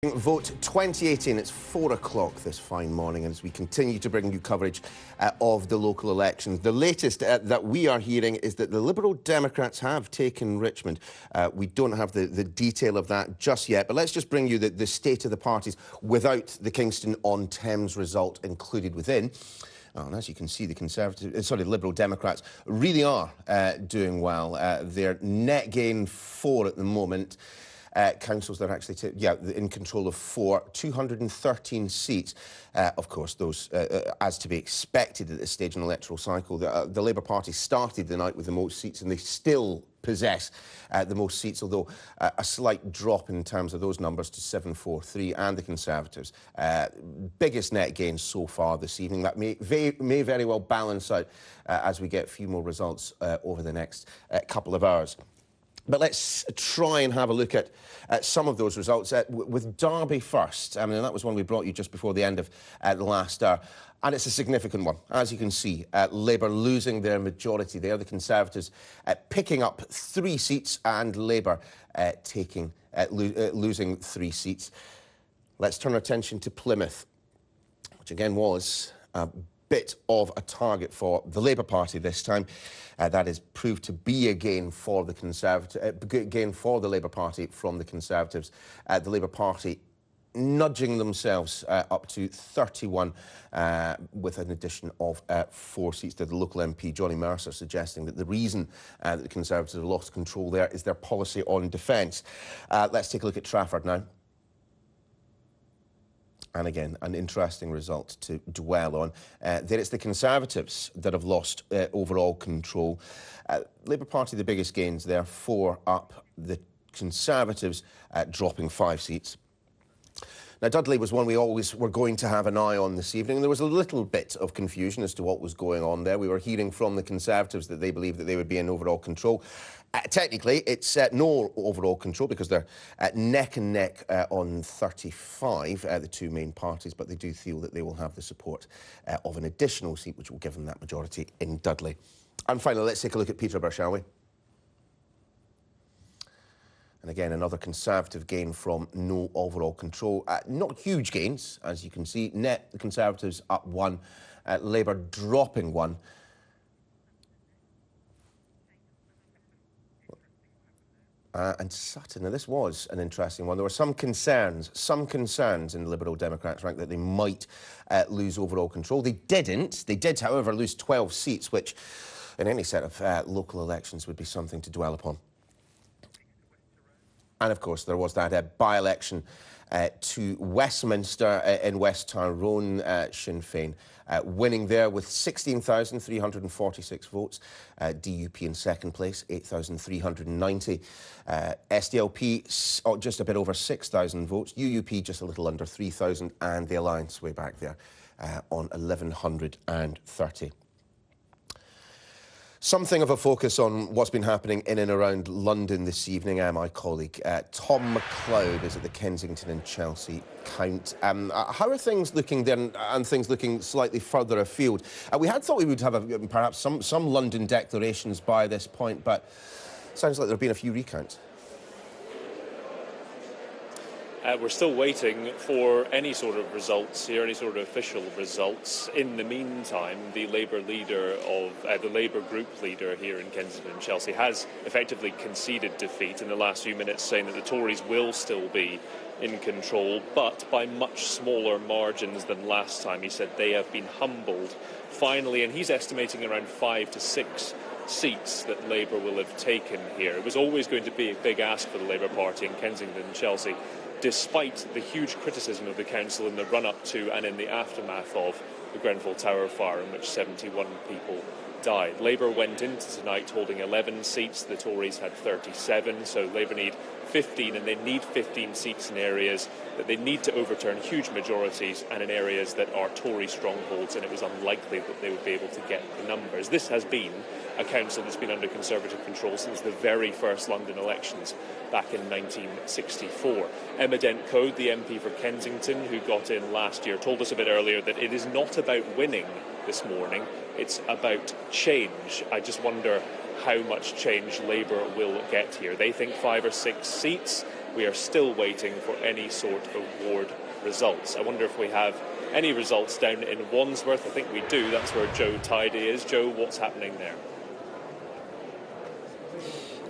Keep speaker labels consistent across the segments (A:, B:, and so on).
A: Vote 2018, it's 4 o'clock this fine morning, and as we continue to bring you coverage of the local elections, the latest that we are hearing is that the Liberal Democrats have taken Richmond. We don't have the detail of that just yet, but let's just bring you the state of the parties without the Kingston-on-Thames result included within. Oh, and as you can see, the Liberal Democrats really are doing well. They're net gain 4 at the moment. Councils that are actually in control of 213 seats. Of course, those, as to be expected at this stage in the electoral cycle, the Labour Party started the night with the most seats, and they still possess the most seats, although a slight drop in terms of those numbers to 743, and the Conservatives. Biggest net gain so far this evening. That may very well balance out as we get a few more results over the next couple of hours. But let's try and have a look at some of those results. With Derby first, I mean, that was one we brought you just before the end of the last hour. And it's a significant one. As you can see, Labour losing their majority there. The Conservatives picking up 3 seats, and Labour losing 3 seats. Let's turn our attention to Plymouth, which again was a bit of a target for the Labour Party this time. That has proved to be a gain for the the Labour Party from the Conservatives. The Labour Party nudging themselves up to 31 with an addition of 4 seats to the local MP, Johnny Mercer, suggesting that the reason that the Conservatives have lost control there is their policy on defence. Let's take a look at Trafford now. And again, an interesting result to dwell on. There it's the Conservatives that have lost overall control. Labour Party, the biggest gains there, 4 up. The Conservatives dropping 5 seats. Now, Dudley was one we always were going to have an eye on this evening. There was a little bit of confusion as to what was going on there. We were hearing from the Conservatives that they believed that they would be in overall control. Technically, it's no overall control because they're neck and neck on 35, the 2 main parties, but they do feel that they will have the support of an additional seat, which will give them that majority in Dudley. And finally, let's take a look at Peterborough, shall we? And again, another Conservative gain from no overall control. Not huge gains, as you can see. Net, the Conservatives up 1, Labour dropping 1. And Sutton, now this was an interesting one. There were some concerns in the Liberal Democrats rank that they might lose overall control. They didn't. They did, however, lose 12 seats, which in any set of local elections would be something to dwell upon. And, of course, there was that by-election to Westminster in West Tyrone, Sinn Féin winning there with 16,346 votes. DUP in second place, 8,390. SDLP just a bit over 6,000 votes. UUP just a little under 3,000. And the Alliance way back there on 1,130. Something of a focus on what's been happening in and around London this evening. My colleague Tom McLeod is at the Kensington and Chelsea count. How are things looking then, and things looking slightly further afield? We had thought we would have perhaps some London declarations by this point, but sounds like there have been a few recounts.
B: We're still waiting for any sort of results here, any sort of official results. In the meantime, the Labour leader of the Labour group leader here in Kensington and Chelsea has effectively conceded defeat in the last few minutes, saying that the Tories will still be in control, but by much smaller margins than last time. He said they have been humbled finally, and he's estimating around 5 to 6 seats that Labour will have taken here. It was always going to be a big ask for the Labour Party in Kensington and Chelsea, despite the huge criticism of the council in the run-up to and in the aftermath of the Grenfell Tower fire, in which 71 people died. Labour went into tonight holding 11 seats. The Tories had 37, so Labour need 15, and they need 15 seats in areas that they need to overturn huge majorities, and in areas that are Tory strongholds, and it was unlikely that they would be able to get the numbers. This has been a council that's been under Conservative control since the very first London elections back in 1964. Emma Dent-Coad, the MP for Kensington, who got in last year, told us a bit earlier that it is not about winning this morning, it's about change. I just wonder how much change Labour will get here. They think 5 or 6 seats. we are still waiting for any sort of ward results. I wonder if we have any results down in Wandsworth. I think we do. That's where Joe Tidy is. Joe, what's happening there?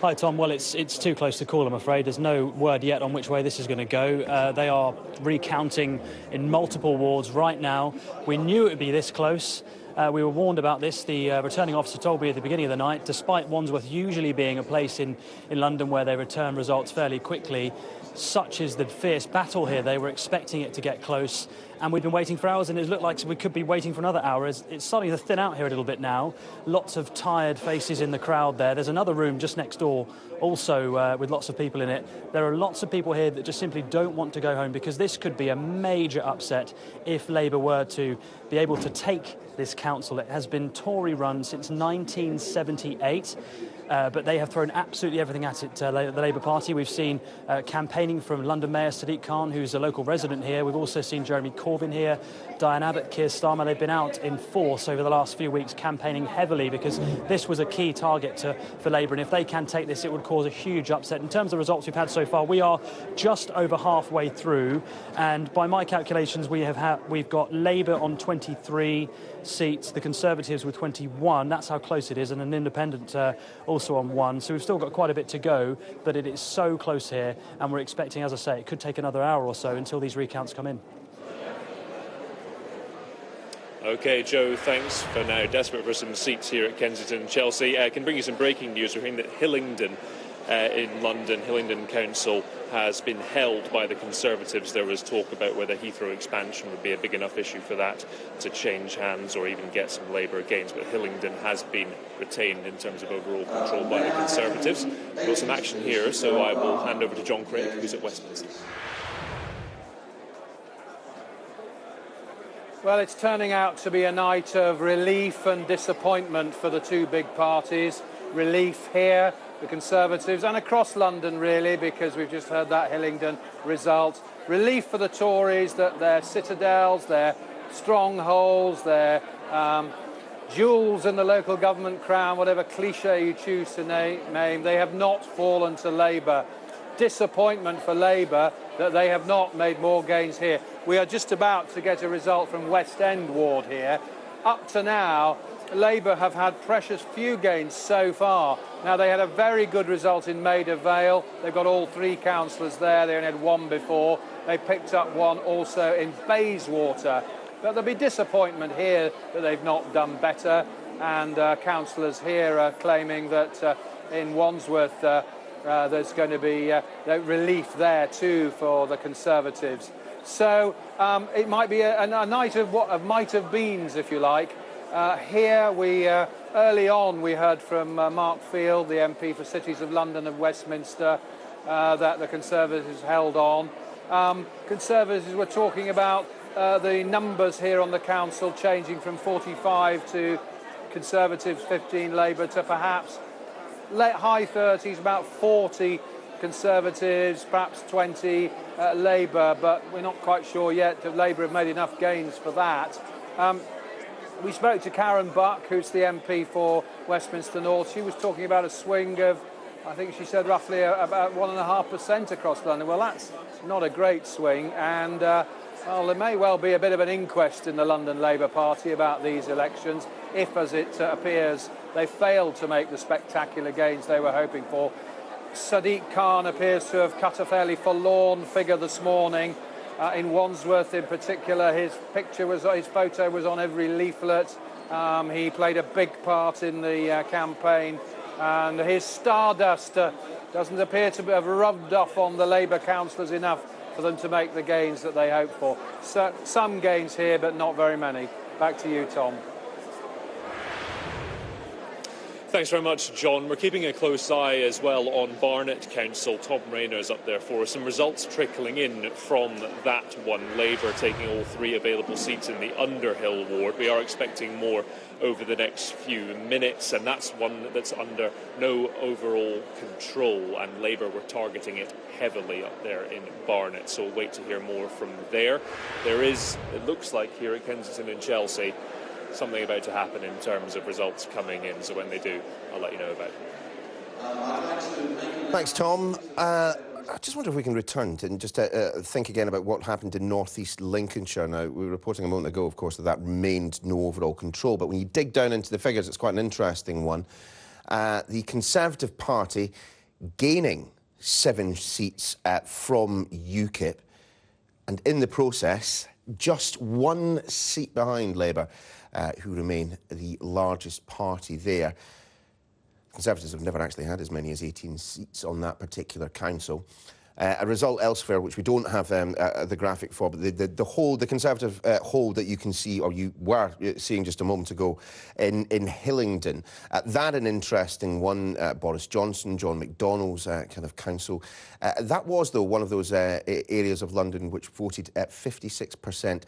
C: Hi, Tom. Well, it's too close to call, I'm afraid. There's no word yet on which way this is going to go. They are recounting in multiple wards right now. We knew it would be this close. We were warned about this. The returning officer told me at the beginning of the night, despite Wandsworth usually being a place in London where they return results fairly quickly, such is the fierce battle here. They were expecting it to get close, and we've been waiting for hours, and it looked like we could be waiting for another hour. It's starting to thin out here a little bit now. Lots of tired faces in the crowd there. There's another room just next door also with lots of people in it. There are lots of people here that just simply don't want to go home, because this could be a major upset if Labour were to be able to take this council. It has been Tory run since 1978. But they have thrown absolutely everything at it, the Labour Party. We've seen campaigning from London Mayor Sadiq Khan, who's a local resident here. We've also seen Jeremy Corbyn here, Diane Abbott, Keir Starmer. They've been out in force over the last few weeks campaigning heavily, because this was a key target for Labour. And if they can take this, it would cause a huge upset. In terms of the results we've had so far, we are just over halfway through. And by my calculations, we've got Labour on 23 seats, the Conservatives with 21. That's how close it is, and an independent also on 1. So we've still got quite a bit to go, but it is so close here, and we're expecting, as I say, it could take another hour or so until these recounts come in.
B: OK, Joe, thanks for now. Desperate for some seats here at Kensington and Chelsea. I can bring you some breaking news. We're hearing that Hillingdon in London, Hillingdon Council, has been held by the Conservatives. There was talk about whether Heathrow expansion would be a big enough issue for that to change hands or even get some Labour gains, but Hillingdon has been retained in terms of overall control by the Conservatives. We've got some action here, so I will hand over to John Craig, who's at Westminster.
D: Well, it's turning out to be a night of relief and disappointment for the two big parties. Relief here, the Conservatives, and across London, really, because we've just heard that Hillingdon result. Relief for the Tories that their citadels, their strongholds, their jewels in the local government crown, whatever cliche you choose to name, they have not fallen to Labour. Disappointment for Labour that they have not made more gains here. We are just about to get a result from West End ward here. Up to now, Labour have had precious few gains so far. Now, they had a very good result in Maida Vale. They've got all 3 councillors there. They only had 1 before. They picked up 1 also in Bayswater. But there'll be disappointment here that they've not done better. And councillors here are claiming that in Wandsworth there's going to be relief there too for the Conservatives. So it might be a night of might-have-beens, if you like. Here, early on, we heard from Mark Field, the MP for Cities of London and Westminster, that the Conservatives held on. Conservatives were talking about the numbers here on the council changing from 45 to Conservatives, 15 Labour, to perhaps high 30s, about 40 Conservatives, perhaps 20 Labour, but we're not quite sure yet if Labour have made enough gains for that. We spoke to Karen Buck, who's the MP for Westminster North. She was talking about a swing of, I think she said roughly about 1.5% across London. Well, that's not a great swing, and well, there may well be a bit of an inquest in the London Labour Party about these elections, if, as it appears, they failed to make the spectacular gains they were hoping for. Sadiq Khan appears to have cut a fairly forlorn figure this morning. In Wandsworth in particular, his photo was on every leaflet. He played a big part in the campaign, and his stardust doesn't appear to have rubbed off on the Labour councillors enough for them to make the gains that they hoped for. So, some gains here, but not very many. Back to you, Tom.
B: Thanks very much, John. We're keeping a close eye as well on Barnet Council. Tom Rayner's up there for some results trickling in from that one. Labour taking all 3 available seats in the Underhill ward. We are expecting more over the next few minutes, and that's one that's under no overall control, and Labour were targeting it heavily up there in Barnet, so we'll wait to hear more from there. There is, it looks like, here at Kensington and Chelsea, something about to happen in terms of results coming in, so when they do, I'll let you know about it.
A: Thanks, Tom. I just wonder if we can return to and just think again about what happened in northeast Lincolnshire. Now, we were reporting a moment ago, of course, that remained no overall control. But when you dig down into the figures, it's quite an interesting one. The Conservative Party gaining 7 seats from UKIP, and in the process, just 1 seat behind Labour, who remain the largest party there. Conservatives have never actually had as many as 18 seats on that particular council. A result elsewhere, which we don't have the graphic for, but the Conservative hold that you can see, or you were seeing just a moment ago, in Hillingdon. That an interesting one. Boris Johnson, John McDonnell's kind of council. That was, though, one of those areas of London which voted at 56%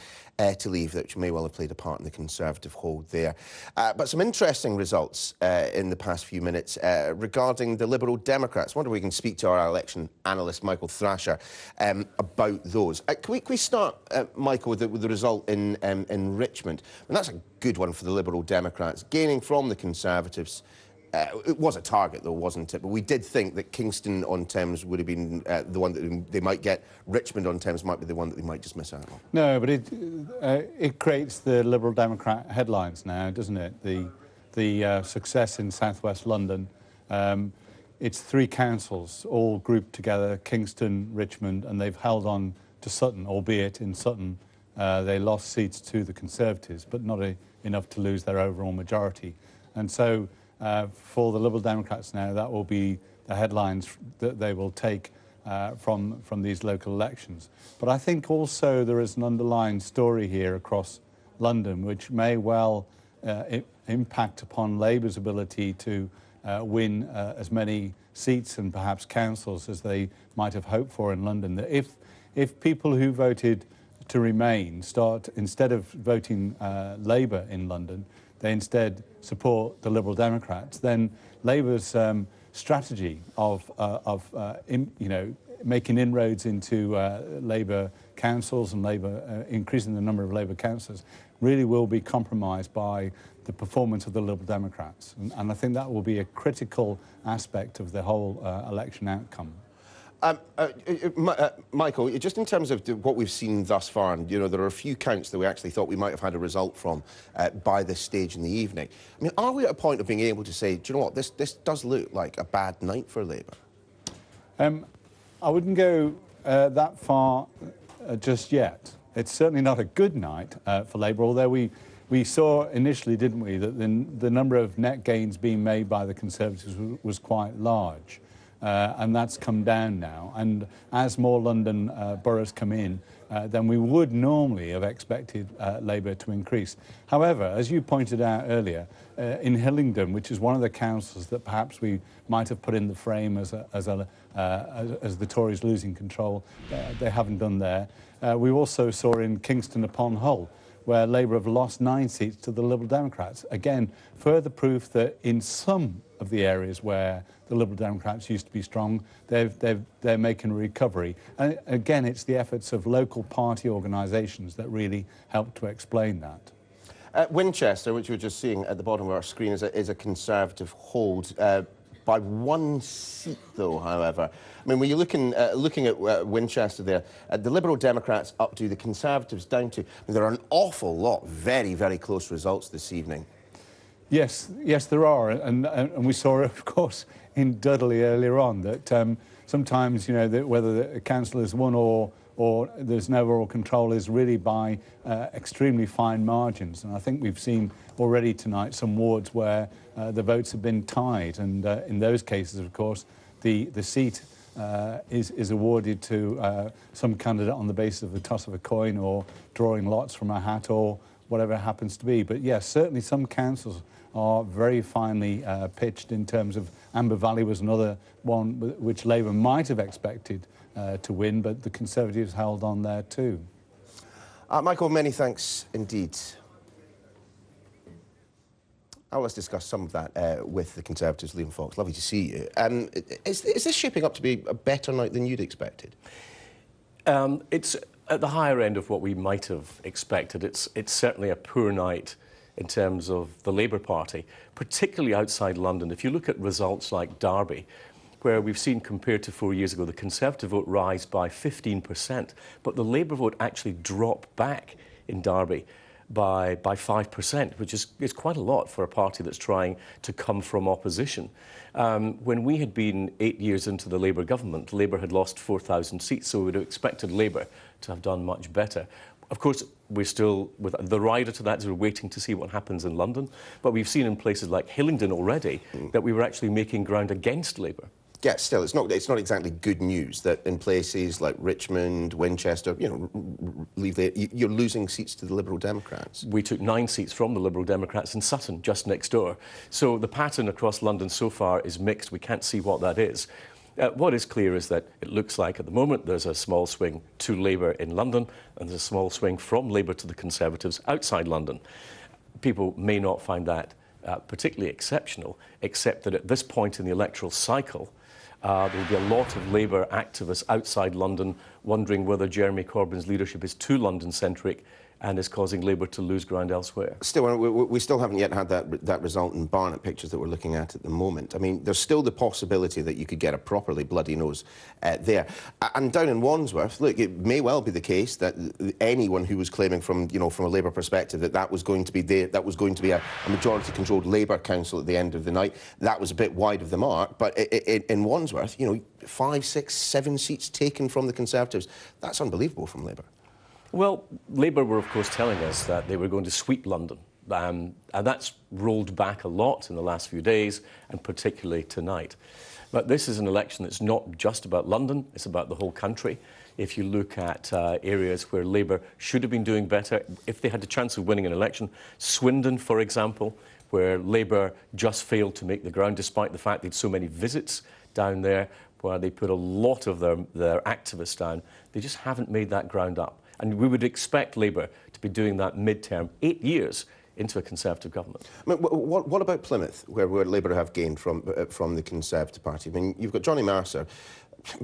A: to leave, which may well have played a part in the Conservative hold there. But some interesting results in the past few minutes regarding the Liberal Democrats. I wonder if we can speak to our election analyst, Michael Thrasher, about those. Can we start, Michael, with the result in Richmond? And that's a good one for the Liberal Democrats, gaining from the Conservatives. It was a target, though, wasn't it? But we did think that Kingston-on-Thames would have been the one that they might get. Richmond-on-Thames might be the one that they might just miss out on.
E: No, but it creates the Liberal Democrat headlines now, doesn't it? The success in southwest London. It's 3 councils all grouped together, Kingston, Richmond, and they've held on to Sutton, albeit in Sutton they lost seats to the Conservatives, but not enough to lose their overall majority. And so for the Liberal Democrats now, that will be the headlines that they will take from these local elections. But I think also there is an underlying story here across London which may well impact upon Labour's ability to win as many seats and perhaps councils as they might have hoped for in London. That if people who voted to remain start, instead of voting Labour in London, they instead support the Liberal Democrats, then Labour's strategy of making inroads into Labour councils and increasing the number of Labour councillors really will be compromised by the performance of the Liberal Democrats. And I think that will be a critical aspect of the whole election outcome.
A: Michael, just in terms of what we've seen thus far, and there are a few counts that we actually thought we might have had a result from by this stage in the evening. I mean, are we at a point of being able to say, do you know what, this does look like a bad night for Labour?
E: I wouldn't go that far just yet. It's certainly not a good night for Labour, although we saw initially, didn't we, that the number of net gains being made by the Conservatives was quite large. And that's come down now. And as more London boroughs come in, then we would normally have expected Labour to increase. However, as you pointed out earlier, in Hillingdon, which is one of the councils that perhaps we might have put in the frame as the Tories losing control, they haven't done there. We also saw in Kingston upon Hull, where Labour have lost 9 seats to the Liberal Democrats. Again, further proof that in some of the areas where the Liberal Democrats used to be strong, they're making a recovery. And again, it's the efforts of local party organisations that really help to explain that.
A: Winchester, which we're just seeing at the bottom of our screen, is a Conservative hold. By 1 seat, though, however. I mean, when you're looking at Winchester there, the Liberal Democrats up to, the Conservatives down to. I mean, there are an awful lot very, very close results this evening.
E: Yes, there are. And we saw, of course, in Dudley earlier on, that sometimes, whether the council is won or there's no overall control is really by extremely fine margins. And I think we've seen already tonight some wards where the votes have been tied. And in those cases, of course, the seat is awarded to some candidate on the basis of the toss of a coin or drawing lots from a hat or whatever it happens to be. But yes, certainly some councils are very finely pitched in terms of Amber Valley was another one which Labour might have expected to win, but the Conservatives held on there too.
A: Michael, many thanks indeed. Let's discuss some of that with the Conservatives. Liam Fox, lovely to see you. Is this shaping up to be a better night than you'd expected?
F: It's at the higher end of what we might have expected. It's certainly a poor night in terms of the Labour Party, particularly outside London. If you look at results like Derby, where we've seen, compared to 4 years ago, the Conservative vote rise by 15%, but the Labour vote actually drop back in Derby by 5%, which is quite a lot for a party that's trying to come from opposition. When we had been 8 years into the Labour government, Labour had lost 4,000 seats, so we would have expected Labour to have done much better. Of course, we're still, with the rider to that is we're waiting to see what happens in London, but we've seen in places like Hillingdon already that we were actually making ground against Labour.
A: Yeah, still, it's not exactly good news that in places like Richmond, Winchester, you're losing seats to the Liberal Democrats.
F: We took 9 seats from the Liberal Democrats in Sutton, just next door. So the pattern across London so far is mixed. We can't see what that is. What is clear is that it looks like at the moment there's a small swing to Labour in London and there's a small swing from Labour to the Conservatives outside London. People may not find that particularly exceptional, except that at this point in the electoral cycle, there will be a lot of Labour activists outside London wondering whether Jeremy Corbyn's leadership is too London-centric and is causing Labour to lose ground elsewhere.
A: Still, we still haven't yet had that result in Barnet pictures that we're looking at the moment. I mean, there's still the possibility that you could get a properly bloody nose there. And down in Wandsworth, look, it may well be the case that anyone who was claiming from a Labour perspective that was going to be a majority-controlled Labour council at the end of the night, that was a bit wide of the mark. But in Wandsworth, 5, 6, 7 seats taken from the Conservatives, that's unbelievable from Labour.
F: Well, Labour were, of course, telling us that they were going to sweep London. And that's rolled back a lot in the last few days, and particularly tonight. But this is an election that's not just about London, it's about the whole country. If you look at areas where Labour should have been doing better, if they had the chance of winning an election, Swindon, for example, where Labour just failed to make the ground, despite the fact they had so many visits down there, where they put a lot of their activists down, they just haven't made that ground up. And we would expect Labour to be doing that mid-term, 8 years into a Conservative government.
A: I mean, what about Plymouth, where Labour have gained from the Conservative Party? I mean, you've got Johnny Mercer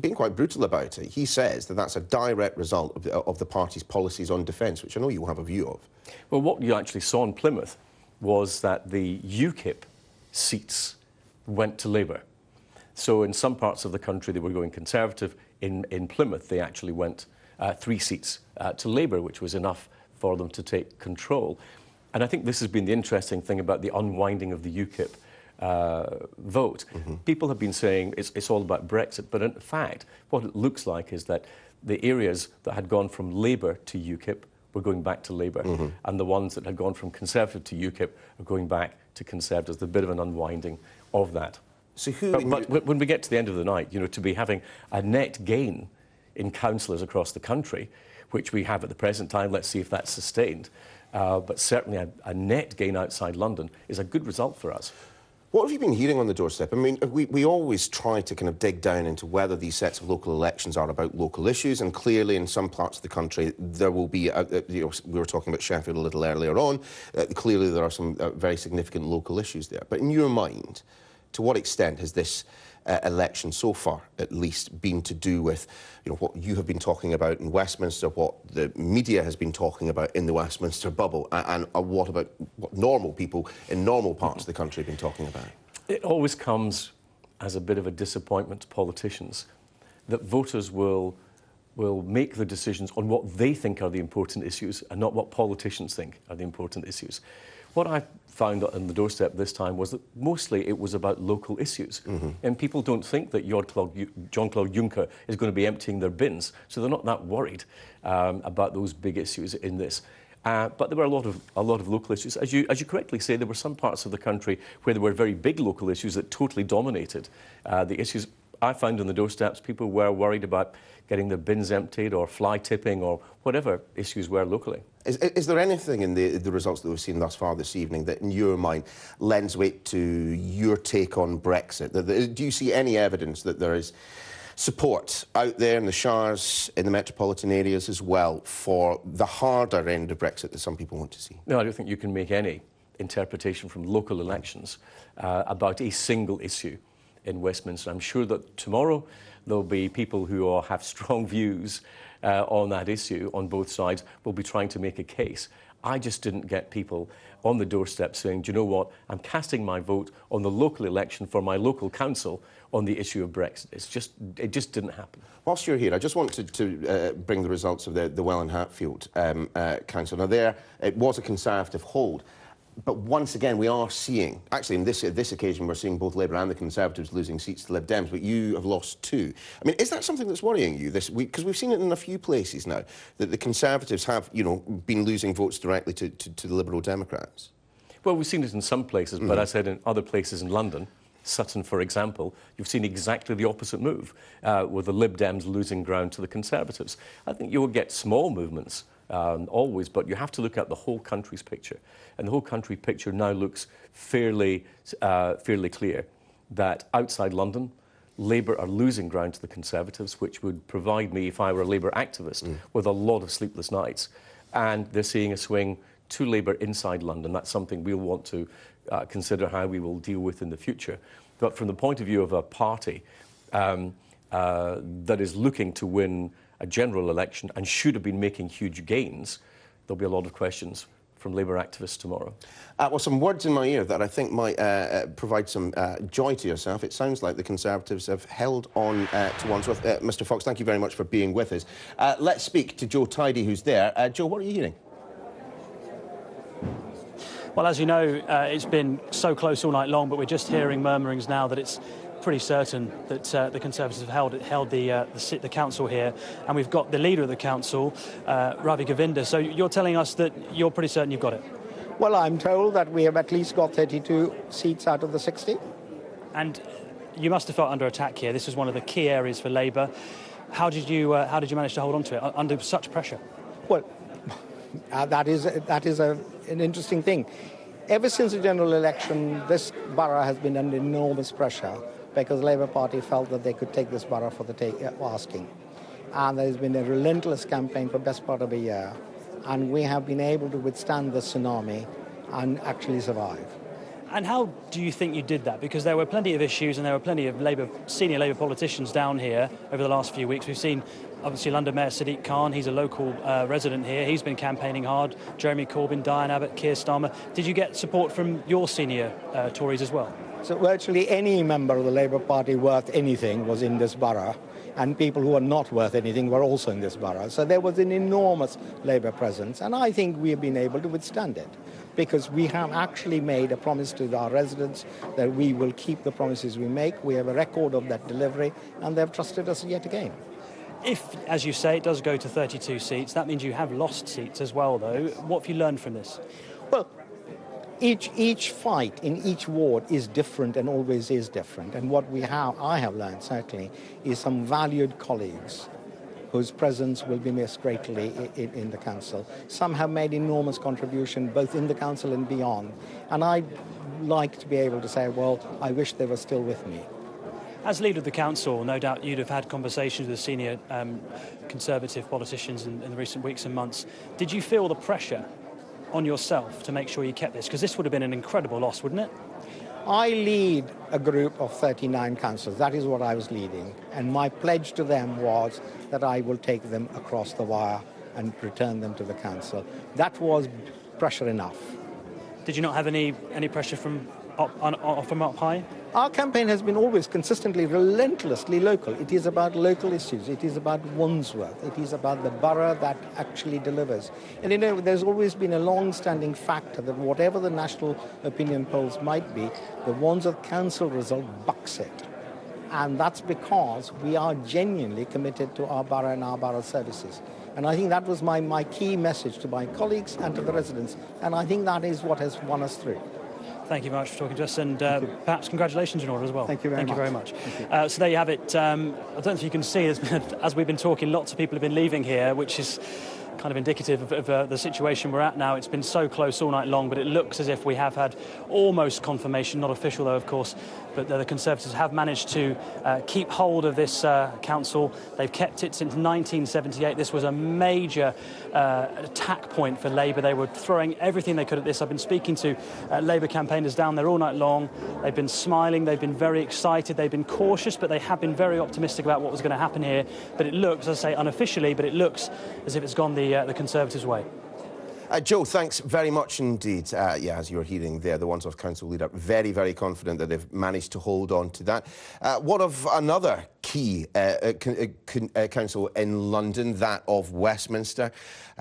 A: being quite brutal about it. He says that that's a direct result of the party's policies on defence, which I know you have a view of.
F: Well, what you actually saw in Plymouth was that the UKIP seats went to Labour. So in some parts of the country they were going Conservative. In Plymouth they actually went 3 seats to Labour, which was enough for them to take control. And I think this has been the interesting thing about the unwinding of the UKIP vote. People have been saying it's all about Brexit, but in fact, what it looks like is that the areas that had gone from Labour to UKIP were going back to Labour, and the ones that had gone from Conservative to UKIP are going back to Conservatives. There's a bit of an unwinding of that.
A: So
F: but when we get to the end of the night, to be having a net gain in councillors across the country, which we have at the present time, let's see if that's sustained, but certainly a net gain outside London is a good result for us.
A: What have you been hearing on the doorstep? I mean, we always try to kind of dig down into whether these sets of local elections are about local issues, and clearly in some parts of the country there will be, we were talking about Sheffield a little earlier on, clearly there are some very significant local issues there. But in your mind, to what extent has this election so far, at least, been to do with what you have been talking about in Westminster, what the media has been talking about in the Westminster bubble, and what normal people in normal parts of the country have been talking about?
F: It always comes as a bit of a disappointment to politicians that voters will make the decisions on what they think are the important issues and not what politicians think are the important issues. What I found on the doorstep this time was that mostly it was about local issues. And people don't think that Jean-Claude Juncker is going to be emptying their bins, so they're not that worried about those big issues in this. But there were a lot of local issues. As you correctly say, there were some parts of the country where there were very big local issues that totally dominated the issues. I found on the doorsteps people were worried about getting their bins emptied or fly tipping or whatever issues were locally.
A: Is there anything in the results that we've seen thus far this evening that, in your mind, lends weight to your take on Brexit? Do you see any evidence that there is support out there in the shires, in the metropolitan areas as well, for the harder end of Brexit that some people want to see?
F: No, I don't think you can make any interpretation from local elections about a single issue in Westminster. I'm sure that tomorrow there'll be people who have strong views on that issue on both sides will be trying to make a case. I just didn't get people on the doorstep saying, do you know what, I'm casting my vote on the local election for my local council on the issue of Brexit. It just didn't happen.
A: Whilst you're here, I just wanted to bring the results of the Welwyn Hatfield council. Now, there, it was a Conservative hold. But once again, we are seeing, actually, in this occasion, we're seeing both Labour and the Conservatives losing seats to Lib Dems, but you have lost 2. I mean, is that something that's worrying you this week? Because we've seen it in a few places now, that the Conservatives have, you know, been losing votes directly to the Liberal Democrats.
F: Well, we've seen it in some places, but I said in other places in London, Sutton, for example, you've seen exactly the opposite move, with the Lib Dems losing ground to the Conservatives. I think you will get small movements always, but you have to look at the whole country's picture. And the whole country picture now looks fairly clear that outside London, Labour are losing ground to the Conservatives, which would provide me, if I were a Labour activist, with a lot of sleepless nights. And they're seeing a swing to Labour inside London. That's something we'll want to consider how we will deal with in the future. But from the point of view of a party that is looking to win a general election and should have been making huge gains, there'll be a lot of questions from Labour activists tomorrow.
A: Well, some words in my ear that I think might provide some joy to yourself. It sounds like the Conservatives have held on to Wandsworth. Mr Fox, thank you very much for being with us. Let's speak to Joe Tidy, who's there. Joe, what are you hearing?
C: Well, as you know, it's been so close all night long, but we're just hearing murmurings now that it's pretty certain that the Conservatives have held the council here, and we've got the leader of the council, Ravi Govinda. So you're telling us that you're pretty certain you've got it?
G: Well, I'm told that we have at least got 32 seats out of the 60. And
C: you must have felt under attack here. This was one of the key areas for Labour. How did you manage to hold on to it under such pressure?
G: Well, that is an interesting thing. Ever since the general election, this borough has been under enormous pressure because the Labour Party felt that they could take this borough for the asking. And there's been a relentless campaign for the best part of a year. And we have been able to withstand the tsunami and actually survive.
C: And how do you think you did that? Because there were plenty of issues and there were plenty of senior Labour politicians down here over the last few weeks. We've seen, obviously, London Mayor Sadiq Khan. He's a local resident here. He's been campaigning hard. Jeremy Corbyn, Diane Abbott, Keir Starmer. Did you get support from your senior Tories as well?
G: So virtually any member of the Labour Party worth anything was in this borough, and people who are not worth anything were also in this borough. So there was an enormous Labour presence, and I think we have been able to withstand it because we have actually made a promise to our residents that we will keep the promises we make. We have a record of that delivery, and they've trusted us yet again.
C: If, as you say, it does go to 32 seats, that means you have lost seats as well, though. What have you learned from this?
G: Well, each fight in each ward is different and always is different. And what I have learned, certainly, is some valued colleagues whose presence will be missed greatly in the council. Some have made enormous contribution, both in the council and beyond. And I'd like to be able to say, well, I wish they were still with me.
C: As leader of the council, no doubt you'd have had conversations with senior Conservative politicians in the recent weeks and months. Did you feel the pressure on yourself to make sure you kept this? Because this would have been an incredible loss, wouldn't it?
G: I lead a group of 39 councillors. That is what I was leading. And my pledge to them was that I will take them across the wire and return them to the council. That was pressure enough.
C: Did you not have any pressure from up high?
G: Our campaign has been always consistently, relentlessly local. It is about local issues. It is about Wandsworth. It is about the borough that actually delivers. And you know, there's always been a long-standing factor that whatever the national opinion polls might be, the Wandsworth Council result bucks it. And that's because we are genuinely committed to our borough and our borough services. And I think that was my key message to my colleagues and to the residents. And I think that is what has won us through.
C: Thank you very much for talking to us, and perhaps congratulations in order as well.
G: Thank you very much.
C: So there you have it. I don't know if you can see, as we've been talking, lots of people have been leaving here, which is kind of indicative of the situation we're at now. It's been so close all night long, but it looks as if we have had almost confirmation, not official though, of course, but the Conservatives have managed to keep hold of this council. They've kept it since 1978. This was a major attack point for Labour. They were throwing everything they could at this. I've been speaking to Labour campaigners down there all night long. They've been smiling, they've been very excited, they've been cautious, but they have been very optimistic about what was going to happen here. But it looks, as I say, unofficially, but it looks as if it's gone the Conservatives' way.
A: Joe, thanks very much indeed. Yeah, as you were hearing there, the Wandsworth Council leader very, very confident that they've managed to hold on to that. What of another key council in London, that of Westminster?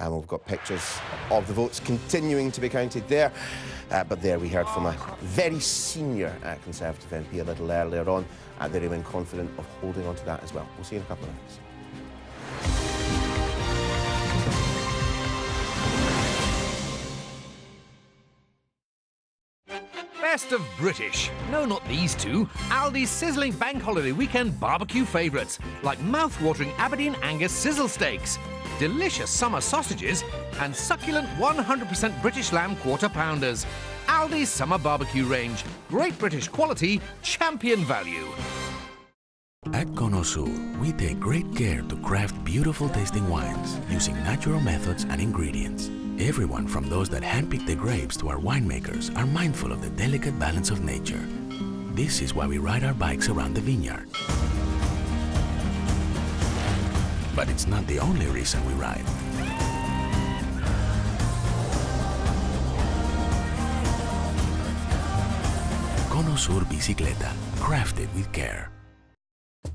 A: We've got pictures of the votes continuing to be counted there. But there we heard from a very senior Conservative MP a little earlier on. They remain confident of holding on to that as well. We'll see you in a couple of minutes.
H: Best of British. No, not these two. Aldi's sizzling bank holiday weekend barbecue favourites, like mouth-watering Aberdeen Angus sizzle steaks, delicious summer sausages, and succulent 100% British lamb quarter-pounders. Aldi's summer barbecue range. Great British quality, champion value.
I: At Conosur, we take great care to craft beautiful tasting wines using natural methods and ingredients. Everyone from those that handpick the grapes to our winemakers are mindful of the delicate balance of nature. This is why we ride our bikes around the vineyard. But it's not the only reason we ride. Conosur Bicicleta, crafted with care.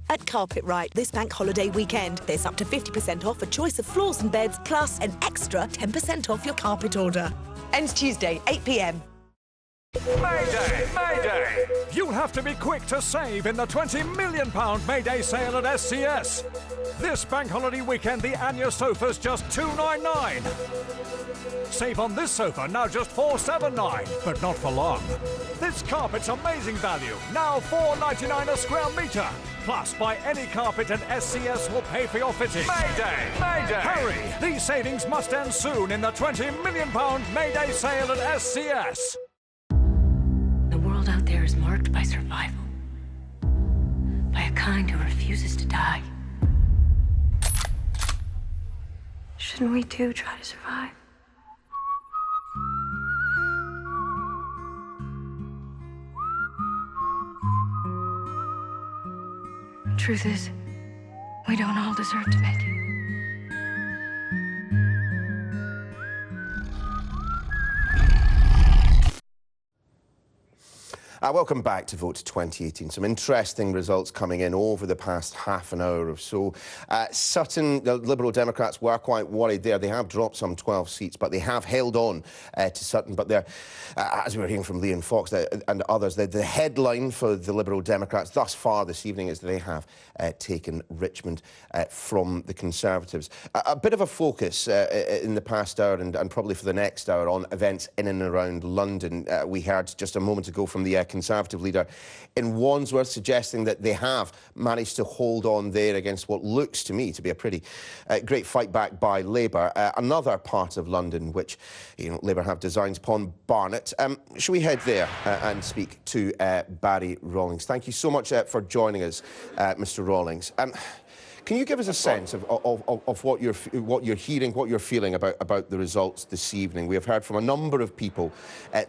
J: At Carpetright this bank holiday weekend, there's up to 50% off a choice of floors and beds, plus an extra 10% off your carpet order. Ends Tuesday, 8 p.m.
K: Mayday! Mayday! You'll have to be quick to save in the £20 million Mayday sale at SCS. This bank holiday weekend, the Anya sofa's just $299. Save on this sofa, now just $479, but not for long. This carpet's amazing value, now $4.99 a square metre. Plus, buy any carpet and SCS will pay for your fitting. Mayday! Mayday! Hurry! These savings must end soon in the £20 million Mayday sale at SCS.
L: The world out there is marked by survival. By a kind who refuses to die. Shouldn't we too try to survive? Truth is, we don't all deserve to make it.
A: Welcome back to Vote 2018. Some interesting results coming in over the past half an hour or so. Sutton, the Liberal Democrats were quite worried there. They have dropped some 12 seats, but they have held on to Sutton. But they're, as we were hearing from Liam Fox and others, the headline for the Liberal Democrats thus far this evening is that they have taken Richmond from the Conservatives. A bit of a focus in the past hour and probably for the next hour on events in and around London. We heard just a moment ago from the Conservative leader in Wandsworth suggesting that they have managed to hold on there against what looks to me to be a pretty great fight back by Labour. Another part of London which, you know, Labour have designs upon, Barnet. Shall we head there and speak to Barry Rawlings? Thank you so much for joining us, Mr. Rawlings. Can you give us a sense of what you're hearing, what you're feeling about the results this evening? We have heard from a number of people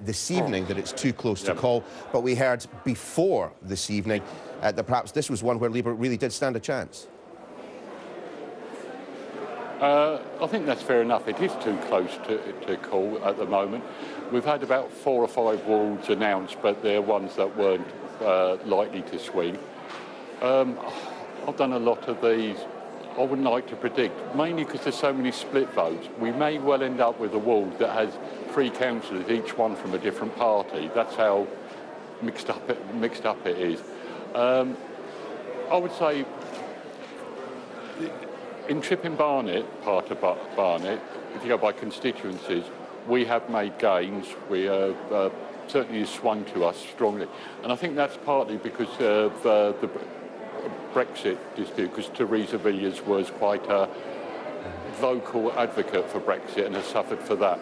A: this evening that it's too close to call, but we heard before this evening that perhaps this was one where Labour really did stand a chance.
M: I think that's fair enough. It is too close to call at the moment. We've had about 4 or 5 wards announced, but they're ones that weren't likely to swing. I've done a lot of these. I wouldn't like to predict, mainly because there's so many split votes. We may well end up with a ward that has 3 councillors, each one from a different party. That's how mixed up it is. I would say in Chipping Barnet, part of Barnet, if you go by constituencies, we have made gains. We have certainly swung to us strongly. And I think that's partly because of the Brexit dispute, because Theresa Villiers was quite vocal advocate for Brexit and has suffered for that.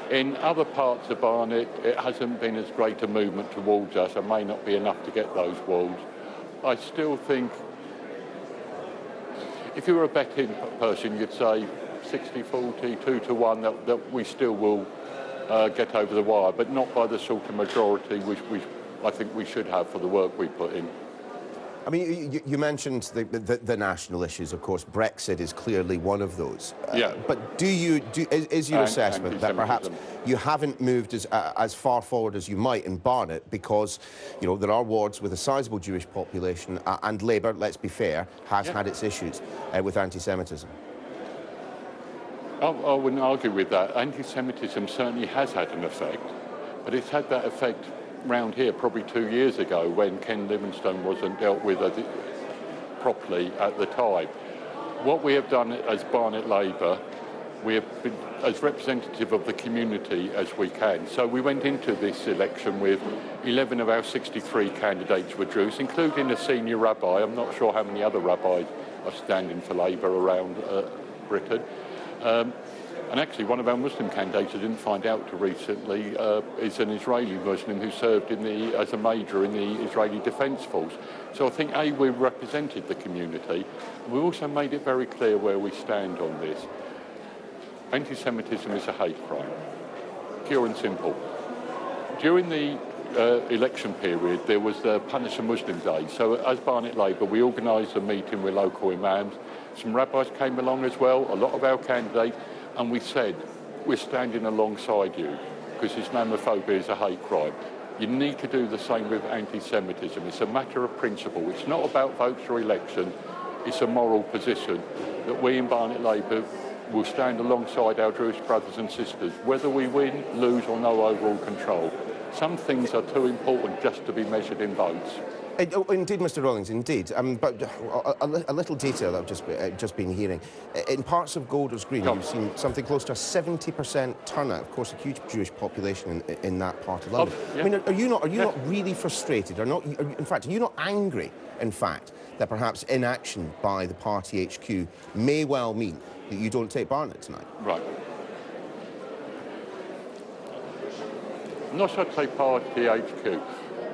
M: In other parts of Barnet, it hasn't been as great a movement towards us and may not be enough to get those walls. I still think, if you were a betting person, you'd say 60-40, 2-1, that we still will get over the wire, but not by the sort of majority which I think we should have for the work we put in.
A: I mean, you mentioned the national issues, of course. Brexit is clearly one of those.
M: Yeah.
A: But is your assessment that perhaps you haven't moved as far forward as you might in Barnet because, you know, there are wards with a sizable Jewish population and Labour, let's be fair, has had its issues with anti-Semitism?
M: I wouldn't argue with that. Anti-Semitism certainly has had an effect, but it's had that effect round here probably 2 years ago when Ken Livingstone wasn't dealt with properly at the time. What we have done as Barnet Labour, we have been as representative of the community as we can. So we went into this election with 11 of our 63 candidates were Jews, including a senior rabbi. I'm not sure how many other rabbis are standing for Labour around Britain. And actually, one of our Muslim candidates I didn't find out till recently is an Israeli Muslim who served as a major in the Israeli Defence Force. So I think, A, we've represented the community. We also made it very clear where we stand on this. Anti-Semitism is a hate crime, pure and simple. During the election period, there was the Punish a Muslim Day. So as Barnet Labour, we organised a meeting with local imams. Some rabbis came along as well, a lot of our candidates, and we said, we're standing alongside you because Islamophobia is a hate crime. You need to do the same with anti-Semitism. It's a matter of principle. It's not about votes or election. It's a moral position that we in Barnet Labour will stand alongside our Jewish brothers and sisters, whether we win, lose or no overall control. Some things are too important just to be measured in votes.
A: Indeed, Mr. Rawlings, indeed. But a little detail that I've just been hearing. In parts of Golders Green, you've seen something close to a 70% turnout. Of course, a huge Jewish population in that part of London. I mean, are you not really frustrated? In fact, are you not angry, in fact, that perhaps inaction by the party HQ may well mean that you don't take Barnet tonight?
M: Right. I'm not sure I'd say party HQ.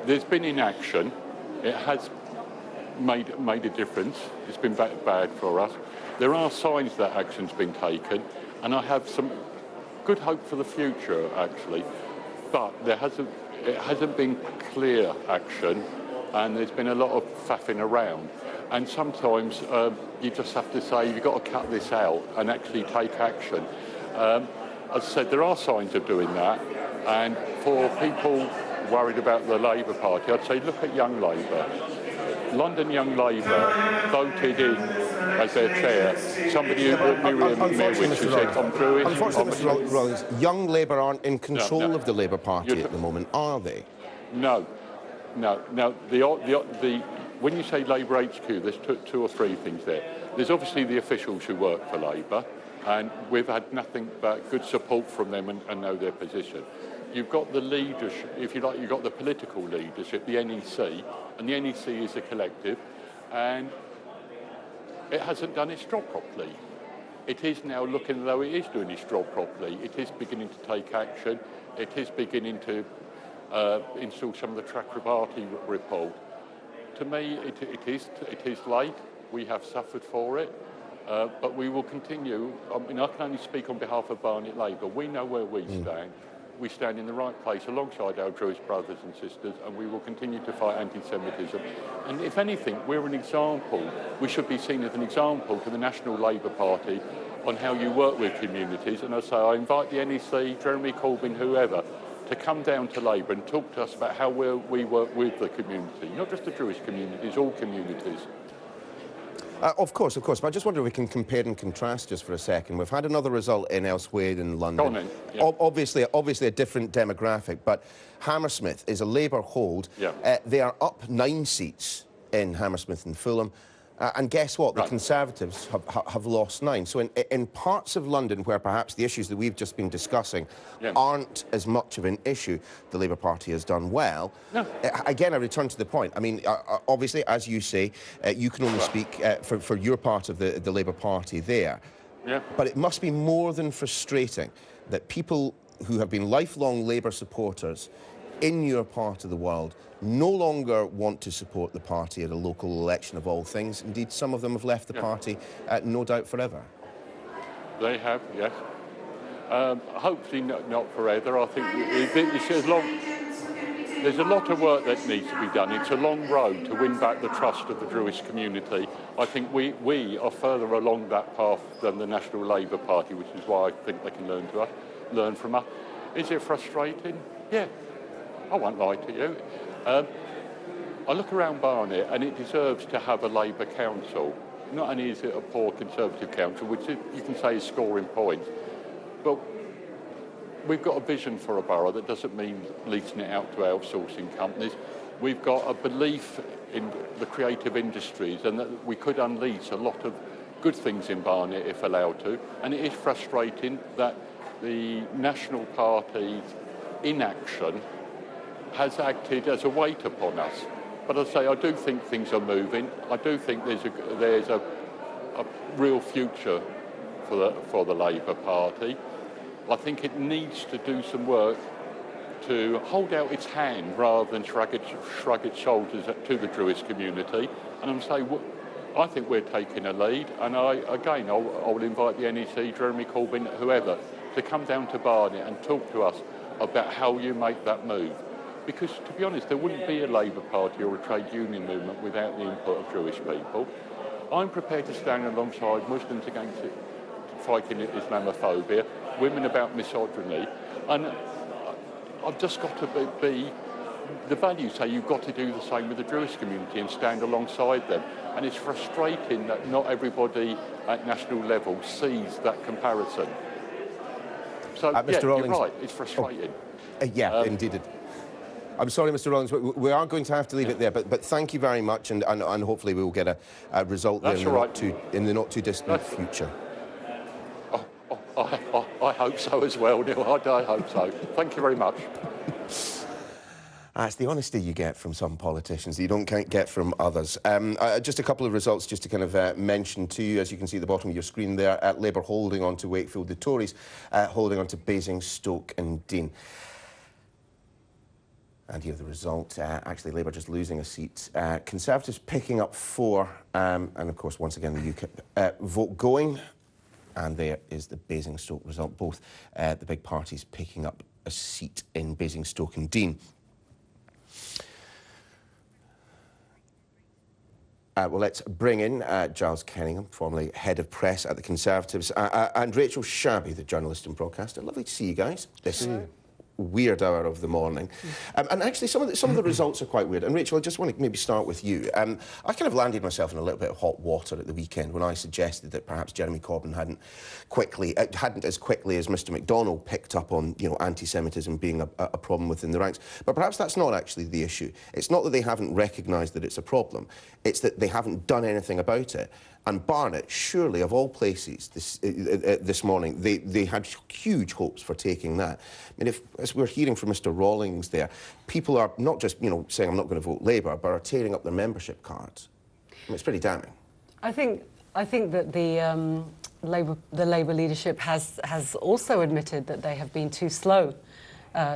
M: There's been inaction. It has made a difference. It's been bad for us. There are signs that action's been taken, and I have some good hope for the future, actually. But it hasn't been clear action, and there's been a lot of faffing around. And sometimes you just have to say, you've got to cut this out and actually take action. As I said, there are signs of doing that, and for people worried about the Labour Party, I'd say look at Young Labour. London Young Labour voted in as their chair somebody who Miriam Mirwich who said, I'm Jewish.
A: Unfortunately, Mr. Rawlings, Young Labour aren't in control of the Labour Party at the moment, are they?
M: No. When you say Labour HQ, there's two or three things there. There's obviously the officials who work for Labour, and we've had nothing but good support from them and know their position. You've got the leadership, if you like, you've got the political leadership, the NEC, and the NEC is a collective, and it hasn't done its job properly. It is now looking as though it is doing its job properly. It is beginning to take action. It is beginning to install some of the Chakrabarti report. To me, it is late. We have suffered for it. But we will continue. I mean, I can only speak on behalf of Barnet Labour. We know where we stand. We stand in the right place alongside our Jewish brothers and sisters, and we will continue to fight anti-Semitism. And if anything, we're an example. We should be seen as an example to the National Labour Party on how you work with communities. And as I say, I invite the NEC, Jeremy Corbyn, whoever, to come down to Labour and talk to us about how we work with the community, not just the Jewish communities, all communities.
A: Of course, but I just wonder if we can compare and contrast just for a second. We've had another result elsewhere in London.
M: Go on in. Yeah.
A: Obviously a different demographic, but Hammersmith is a Labour hold. Yeah. They are up 9 seats in Hammersmith and Fulham. And guess what? The Conservatives have lost 9. So in parts of London where perhaps the issues that we've just been discussing aren't as much of an issue, the Labour Party has done well. No. Again, I return to the point. I mean, obviously, as you say, you can only speak for your part of the Labour Party there.
M: Yeah.
A: But it must be more than frustrating that people who have been lifelong Labour supporters in your part of the world no longer want to support the party at a local election of all things. Indeed, some of them have left the party, no doubt, forever.
M: They have, yes. Hopefully not forever. I think there's a lot of work that needs to be done. It's a long road to win back the trust of the Druish community. I think we are further along that path than the National Labour Party, which is why I think they can learn from us. Is it frustrating? Yeah, I won't lie to you. I look around Barnet and it deserves to have a Labour council. Not only is it a poor Conservative council, which you can say is scoring points, but we've got a vision for a borough that doesn't mean leasing it out to outsourcing companies. We've got a belief in the creative industries and that we could unleash a lot of good things in Barnet if allowed to. And it is frustrating that the National Party's inaction has acted as a weight upon us. But as I say, I do think things are moving. I do think there's a real future for the Labour Party. I think it needs to do some work to hold out its hand rather than shrug its shoulders to the Druish community. And I'm saying, I think we're taking a lead. And I will invite the NEC, Jeremy Corbyn, whoever, to come down to Barnet and talk to us about how you make that move. Because, to be honest, there wouldn't be a Labour Party or a trade union movement without the input of Jewish people. I'm prepared to stand alongside Muslims against fighting Islamophobia, women about misogyny, and I've just got to be the values say you've got to do the same with the Jewish community and stand alongside them. And it's frustrating that not everybody at national level sees that comparison. So,
A: Mr.
M: yeah,
A: Rawlings,
M: you're right, it's frustrating.
A: Indeed. I'm sorry, Mr. Rawlings, we are going to have to leave it there, but thank you very much, and hopefully we will get a result there in the not too distant future.
M: I hope so as well, Neil. I hope so. Thank you very much.
A: It's the honesty you get from some politicians that you don't get from others. Just a couple of results just to kind of mention to you. As you can see at the bottom of your screen there, Labour holding on to Wakefield, the Tories holding on to Basingstoke and Dean. And here the result, actually Labour just losing a seat. Conservatives picking up 4, and of course once again the UKIP vote going. And there is the Basingstoke result, both the big parties picking up a seat in Basingstoke and Dean. Well, let's bring in Giles Kenningham, formerly head of press at the Conservatives, and Rachel Shabby, the journalist and broadcaster. Lovely to see you guys. This weird hour of the morning. And actually, some of the results are quite weird. And Rachel, I just want to maybe start with you. I kind of landed myself in a little bit of hot water at the weekend when I suggested that perhaps Jeremy Corbyn hadn't as quickly as Mr McDonnell picked up on, anti-Semitism being a problem within the ranks. But perhaps that's not actually the issue. It's not that they haven't recognised that it's a problem. It's that they haven't done anything about it. And Barnet, surely, of all places, this morning, they had huge hopes for taking that. I mean, as we're hearing from Mr Rawlings there, people are not just, saying I'm not going to vote Labour, but are tearing up their membership cards. I mean, it's pretty damning.
N: I think that the Labour leadership has also admitted that they have been too slow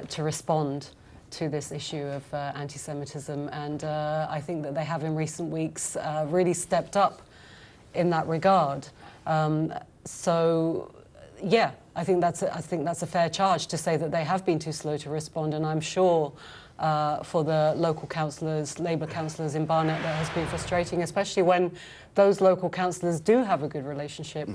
N: to respond to this issue of anti-Semitism, and I think that they have in recent weeks really stepped up in that regard. So, yeah, I think that's a fair charge to say that they have been too slow to respond, and I'm sure for the local councillors, Labour councillors in Barnet, that has been frustrating, especially when those local councillors do have a good relationship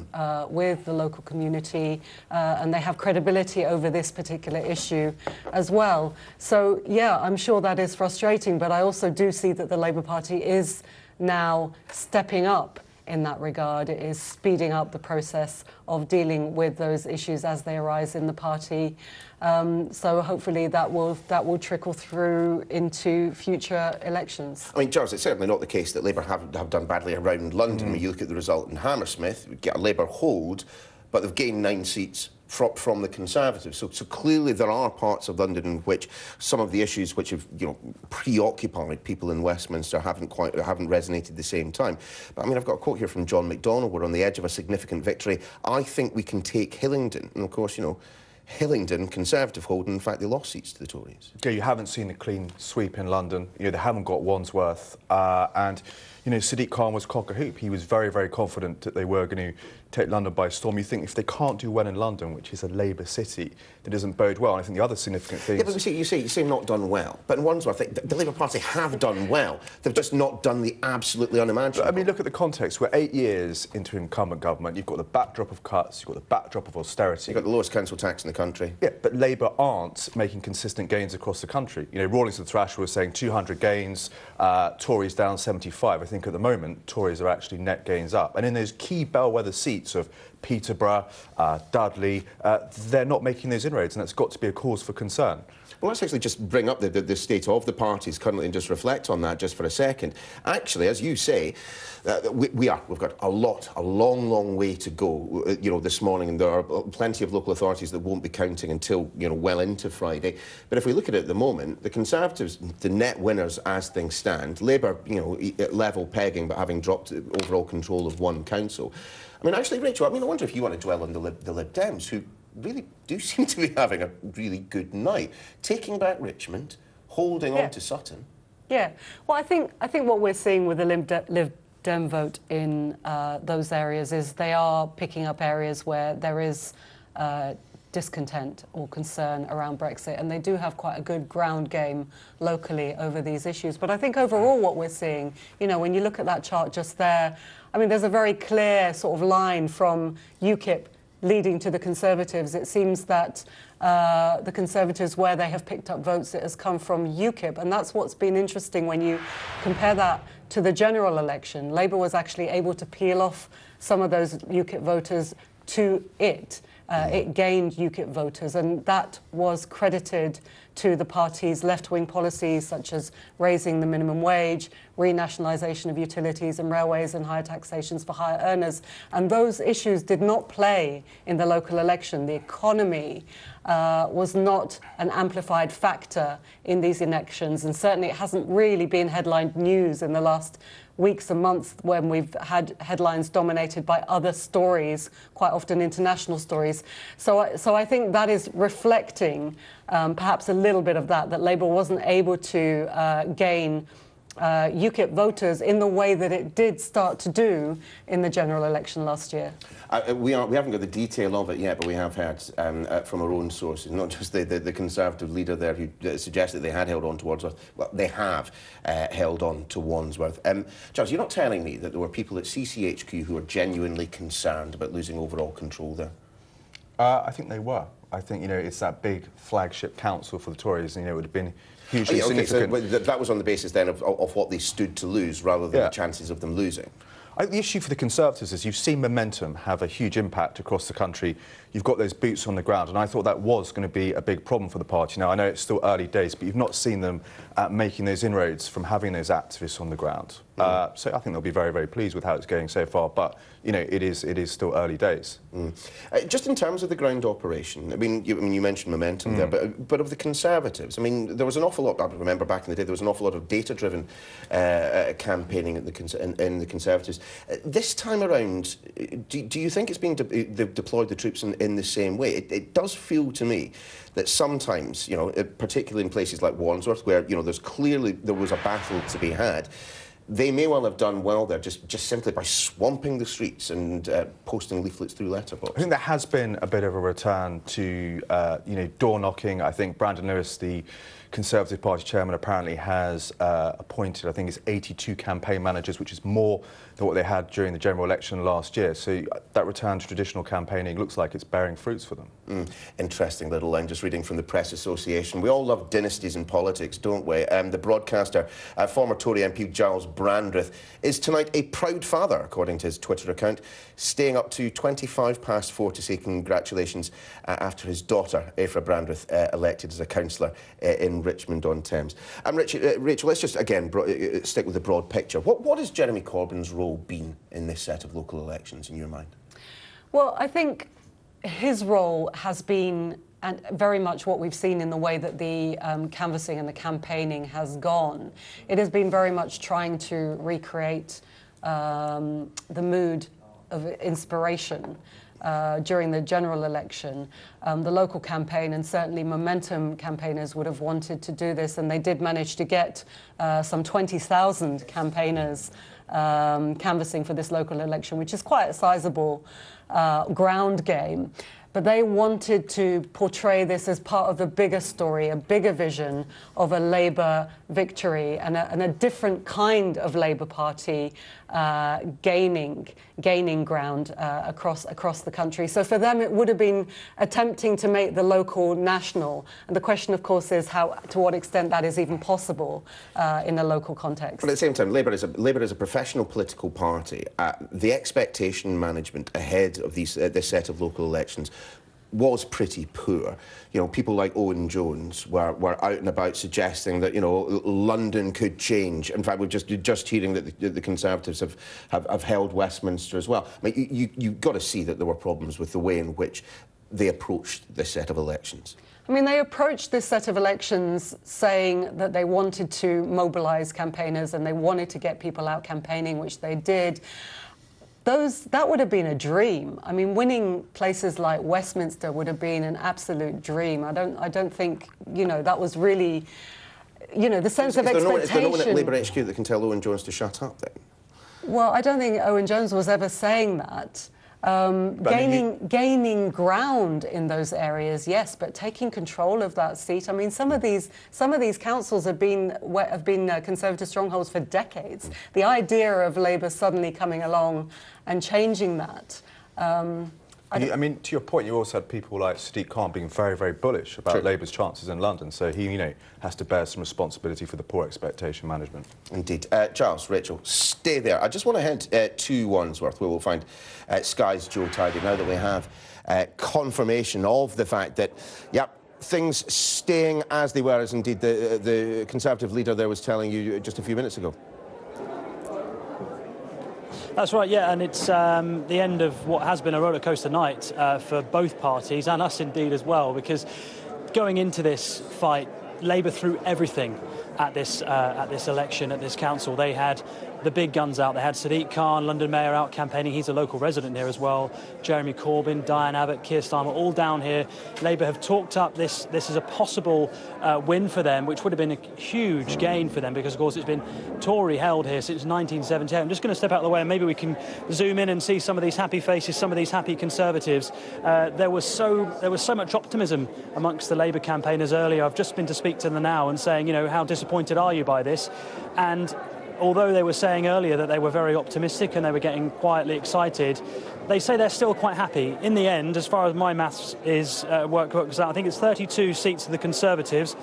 N: with the local community and they have credibility over this particular issue as well. So, yeah, I'm sure that is frustrating, but I also do see that the Labour Party is now stepping up in that regard. It is speeding up the process of dealing with those issues as they arise in the party. So hopefully that will trickle through into future elections.
A: I mean, Giles, it's certainly not the case that Labour have done badly around London. When you look at the result in Hammersmith, we get a Labour hold, but they've gained 9 seats from the Conservatives. So clearly there are parts of London in which some of the issues which have, you know, preoccupied people in Westminster haven't resonated at the same time. But I mean, I've got a quote here from John McDonnell: "We're on the edge of a significant victory. I think we can take Hillingdon." And of course, you know, Hillingdon, Conservative hold, in fact, they lost seats to the Tories.
O: Yeah, you haven't seen a clean sweep in London. You know, they haven't got Wandsworth. And, you know, Sadiq Khan was cock-a-hoop. He was very, very confident that they were going to take London by storm. You think if they can't do well in London, which is a Labour city, that doesn't bode well. And I think the other significant thing...
A: Yeah, but you say not done well. But in Wandsworth, the Labour Party have done well. They've just not done the absolutely unimaginable.
O: I mean, look at the context. We're 8 years into incumbent government. You've got the backdrop of cuts. You've got the backdrop of austerity.
A: You've got the lowest council tax in the country.
O: Yeah, but Labour aren't making consistent gains across the country. You know, Rawlings and Thrasher was saying 200 gains, Tories down 75. I think at the moment, Tories are actually net gains up. And in those key bellwether seats of Peterborough, Dudley, they're not making those inroads, and that's got to be a cause for concern.
A: Well, let's actually just bring up the state of the parties currently and just reflect on that just for a second. Actually, as you say, we've got a long way to go, you know, this morning, and there are plenty of local authorities that won't be counting until, you know, well into Friday. But if we look at it at the moment, the Conservatives, the net winners as things stand, Labour, you know, at level pegging but having dropped overall control of one council. I mean, actually, Rachel, I mean, I wonder if you want to dwell on the Lib Dems, who really do seem to be having a really good night, taking back Richmond, holding on to Sutton.
N: Yeah, well, I think what we're seeing with the Lib Dem vote in those areas is they are picking up areas where there is discontent or concern around Brexit, and they do have quite a good ground game locally over these issues. But I think overall what we're seeing, you know, when you look at that chart just there, I mean, there's a very clear sort of line from UKIP leading to the Conservatives. It seems that the Conservatives, where they have picked up votes, it has come from UKIP, and that's what's been interesting when you compare that to the general election. Labour was actually able to peel off some of those UKIP voters to it. It gained UKIP voters, and that was credited to the party's left-wing policies, such as raising the minimum wage, renationalisation of utilities and railways, and higher taxations for higher earners. And those issues did not play in the local election. The economy was not an amplified factor in these elections, and certainly it hasn't really been headline news in the last weeks and months, when we've had headlines dominated by other stories, quite often international stories. So I think that is reflecting perhaps a little bit of that Labour wasn't able to gain UKIP voters in the way that it did start to do in the general election last year.
A: We haven't got the detail of it yet, but we have heard from our own sources, not just the Conservative leader there who suggested they had held on to Wandsworth. Well, they have held on to Wandsworth. Charles, you're not telling me that there were people at CCHQ who were genuinely concerned about losing overall control there?
O: I think they were. I think, you know, it's that big flagship council for the Tories, and, you know, it would have been hugely significant.
A: So that was on the basis then of what they stood to lose rather than the chances of them losing.
O: I think the issue for the Conservatives is you've seen momentum have a huge impact across the country. You've got those boots on the ground, and I thought that was going to be a big problem for the party. Now, I know it's still early days, but you've not seen them making those inroads from having those activists on the ground. So I think they'll be very, very pleased with how it's going so far, but, you know, it is still early days.
A: Just in terms of the ground operation, I mean, you mentioned momentum there, but of the Conservatives, I mean, there was an awful lot, I remember back in the day, there was an awful lot of data-driven campaigning in the Conservatives. This time around, do you think it's being they've deployed the troops in the same way? It does feel to me that sometimes, you know, particularly in places like Wandsworth, where, you know, there was a battle to be had, they may well have done well there just simply by swamping the streets and posting leaflets through letterbox.
O: I think there has been a bit of a return to, you know, door knocking. I think Brandon Lewis, the Conservative Party chairman, apparently has appointed, I think it's 82 campaign managers, which is more than what they had during the general election last year. So that return to traditional campaigning looks like it's bearing fruits for them.
A: Interesting little line, just reading from the Press Association. We all love dynasties in politics, don't we? The broadcaster, former Tory MP Giles Brandreth, is tonight a proud father, according to his Twitter account, staying up to 4:25 to say congratulations after his daughter, Aoifre Brandreth, elected as a councillor in Richmond-on-Thames. Rachel, let's just, again, stick with the broad picture. What has Jeremy Corbyn's role been in this set of local elections, in your mind?
N: Well, I think his role has been, and very much what we've seen in the way that the canvassing and the campaigning has gone, it has been very much trying to recreate the mood of inspiration during the general election. The local campaign and certainly Momentum campaigners would have wanted to do this, and they did manage to get some 20,000 campaigners canvassing for this local election, which is quite a sizable ground game. But they wanted to portray this as part of the bigger story, a bigger vision of a Labour victory and a different kind of Labour Party gaining ground across the country. So for them, it would have been attempting to make the local national. And the question, of course, is to what extent that is even possible in a local context.
A: But at the same time, Labour is a professional political party. The expectation management ahead of this set of local elections was pretty poor. You know, people like Owen Jones were out and about suggesting that, you know, London could change. In fact, we're just hearing that the Conservatives have held Westminster as well. I mean, you've got to see that there were problems with the way in which they approached this set of elections.
N: I mean, they approached this set of elections saying that they wanted to mobilise campaigners and they wanted to get people out campaigning, which they did. That would have been a dream. I mean, winning places like Westminster would have been an absolute dream. I don't think, you know, that was really, you know, the sense of expectation.
A: Is there no one at Labour HQ that can tell Owen Jones to shut up then?
N: Well, I don't think Owen Jones was ever saying that. Gaining ground in those areas, yes, but taking control of that seat. I mean, some of these councils have been Conservative strongholds for decades. The idea of Labour suddenly coming along and changing that.
O: I mean, to your point, you also had people like Sadiq Khan being very, very bullish about Labour's chances in London. So he, you know, has to bear some responsibility for the poor expectation management.
A: Indeed. Charles, Rachel, stay there. I just want to head to Wandsworth, where we'll find Sky's Joe Tidy, now that we have confirmation of the fact that, yep, things staying as they were, as indeed the Conservative leader there was telling you just a few minutes ago.
C: That's right, yeah, and it's the end of what has been a rollercoaster night for both parties, and us indeed as well, because going into this fight, Labour threw everything at this election, at this council. They had the big guns out. They had Sadiq Khan, London Mayor, out campaigning. He's a local resident here as well. Jeremy Corbyn, Diane Abbott, Keir Starmer, all down here. Labour have talked up this as a possible win for them, which would have been a huge gain for them because, of course, it's been Tory held here since 1978. I'm just going to step out of the way and maybe we can zoom in and see some of these happy faces, some of these happy Conservatives. There was so much optimism amongst the Labour campaigners earlier. I've just been to speak to them now and saying, you know, how disappointed are you by this? And although they were saying earlier that they were very optimistic and they were getting quietly excited, they say they're still quite happy. In the end, as far as my maths works out, I think it's 32 seats for the Conservatives,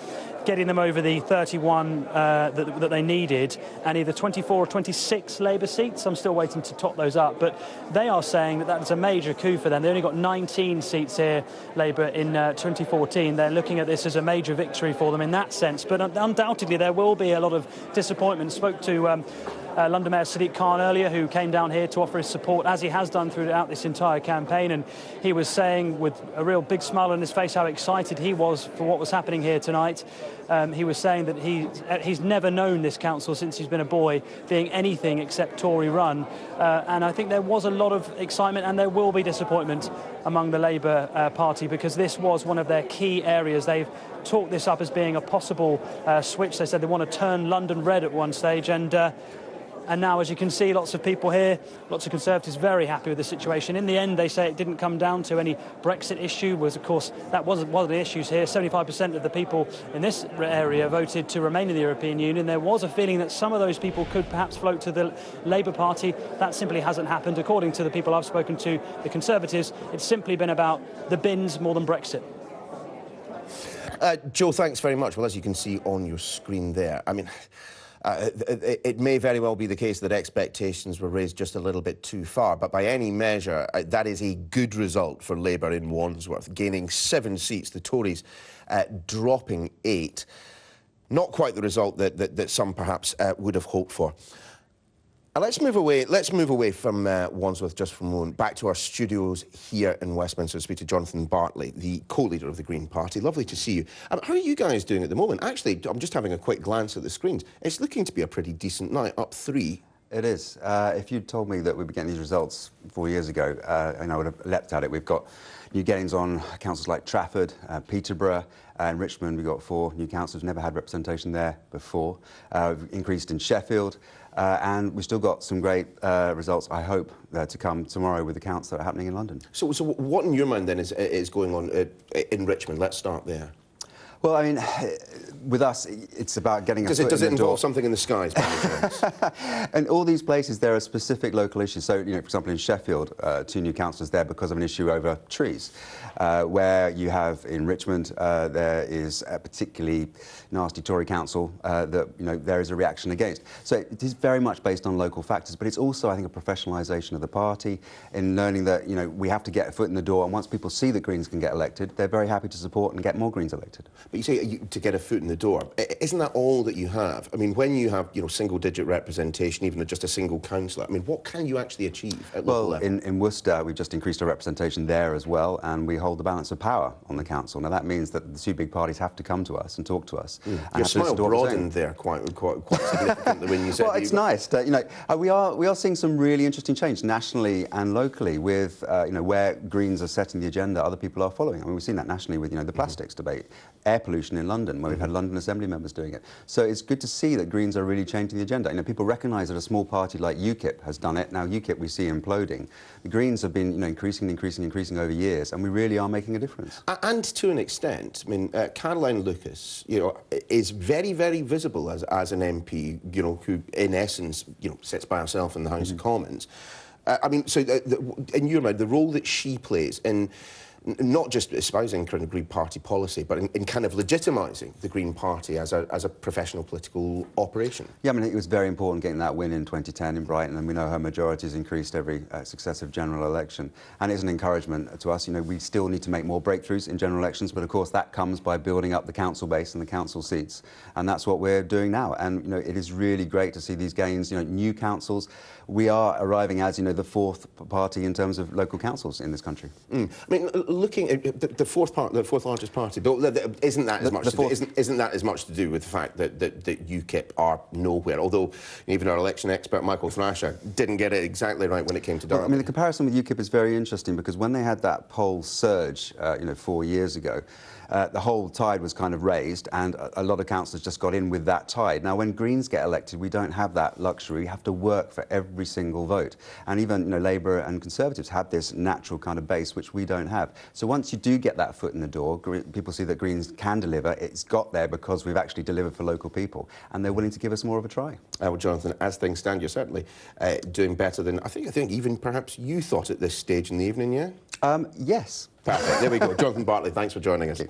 C: getting them over the 31 that they needed, and either 24 or 26 Labour seats. I'm still waiting to top those up, but they are saying that that's a major coup for them. They only got 19 seats here, Labour, in 2014. They're looking at this as a major victory for them in that sense, but undoubtedly there will be a lot of disappointment. Spoke to London Mayor Sadiq Khan earlier, who came down here to offer his support, as he has done throughout this entire campaign, and he was saying with a real big smile on his face how excited he was for what was happening here tonight. He was saying that he's never known this council since he's been a boy being anything except Tory run, and I think there was a lot of excitement and there will be disappointment among the Labour Party, because this was one of their key areas. They've talked this up as being a possible switch. They said they want to turn London red at one stage, and now, as you can see, lots of people here, lots of Conservatives very happy with the situation. In the end, they say it didn't come down to any Brexit issue, was, of course, that wasn't one of the issues here. 75% of the people in this area voted to remain in the European Union. There was a feeling that some of those people could perhaps float to the Labour Party. That simply hasn't happened. According to the people I've spoken to, the Conservatives, it's simply been about the bins more than Brexit.
A: Joe, thanks very much. Well, as you can see on your screen there, I mean, it may very well be the case that expectations were raised just a little bit too far, but by any measure, that is a good result for Labour in Wandsworth, gaining 7 seats, the Tories dropping 8. Not quite the result that some perhaps would have hoped for. Let's move away from Wandsworth just for a moment, back to our studios here in Westminster to speak to Jonathan Bartley, the co-leader of the Green Party. Lovely to see you. How are you guys doing at the moment? Actually, I'm just having a quick glance at the screens. It's looking to be a pretty decent night, up 3.
P: It is. If you'd told me that we'd be getting these results 4 years ago, I would have leapt at it. We've got new gains on councils like Trafford, Peterborough, and Richmond. We've got 4 new councils, never had representation there before. We've increased in Sheffield, and we've still got some great results, I hope, to come tomorrow with the counts that are happening in London. So
A: what in your mind then is going on in Richmond? Let's start there.
P: Well, I mean, with us, it's about getting a foot in the door.
A: Does it involve something in the skies?
P: In all these places, there are specific local issues. So, you know, for example, in Sheffield, 2 new councillors there because of an issue over trees. Where you have in Richmond, there is a particularly nasty Tory council that, you know, there is a reaction against. So it is very much based on local factors, but it's also, I think, a professionalisation of the party in learning that, you know, we have to get a foot in the door, and once people see that Greens can get elected, they're very happy to support and get more Greens elected.
A: But you say to get a foot in the door. Isn't that all that you have? I mean, when you have, you know, single-digit representation, even just a single councillor, I mean, what can you actually achieve at local level?
P: Well, in Worcester, we've just increased our representation there as well, and we hold the balance of power on the council. Now, that means that the 2 big parties have to come to us and talk to us.
A: Your smile broadened there quite significantly when you said...
P: Well, it's nice. You know, we are seeing some really interesting change nationally and locally with, you know, where Greens are setting the agenda, other people are following. I mean, we've seen that nationally with, you know, the plastics debate, air pollution in London, where we've had London Assembly members doing it. So it's good to see that Greens are really changing the agenda. You know, people recognise that a small party like UKIP has done it. Now, UKIP we see imploding. The Greens have been, you know, increasing over years, and we really are making a difference.
A: And to an extent, I mean, Caroline Lucas, you know, is very, very visible as an MP, you know, who, in essence, you know, sits by herself in the House of Commons. I mean, so in your mind, the role that she plays in not just espousing kind of Green Party policy, but in kind of legitimising the Green Party as a professional political operation.
P: Yeah, I mean, it was very important getting that win in 2010 in Brighton, and we know her majority has increased every successive general election. And it's an encouragement to us. You know, we still need to make more breakthroughs in general elections, but of course that comes by building up the council base and the council seats. And that's what we're doing now. And, you know, it is really great to see these gains, you know, new councils. We are arriving as, you know, the 4th party in terms of local councils in this country. I
A: mean, looking at the fourth largest party, but isn't that as much to do with the fact that UKIP are nowhere? Although even our election expert Michael Thrasher didn't get it exactly right when it came to Derby.
P: Well, I mean, the comparison with UKIP is very interesting because when they had that poll surge, you know, 4 years ago, the whole tide was kind of raised, and a lot of councillors just got in with that tide. Now, when Greens get elected, we don't have that luxury. We have to work for every single vote. And even, you know, Labour and Conservatives have this natural kind of base, which we don't have. So once you do get that foot in the door, people see that Greens can deliver. It's got there because we've actually delivered for local people, and they're willing to give us more of a try.
A: Well, Jonathan, as things stand, you're certainly doing better than I think even perhaps you thought at this stage in the evening, yeah?
P: Yes.
A: Perfect. There we go. Jonathan Bartley, thanks for joining us.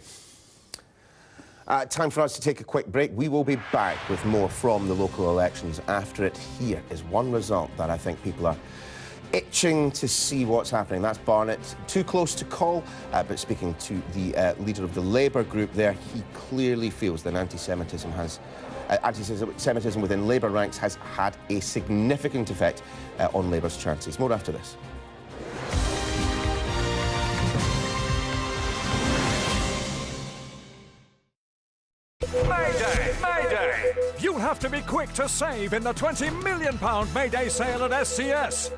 A: Time for us to take a quick break. We will be back with more from the local elections after it. Here is one result that I think people are itching to see what's happening. That's Barnett. Too close to call, but speaking to the leader of the Labour group there, he clearly feels that anti-Semitism within Labour ranks has had a significant effect on Labour's chances. More after this.
K: Mayday! Mayday! You'll have to be quick to save in the £20 million Mayday sale at SCS.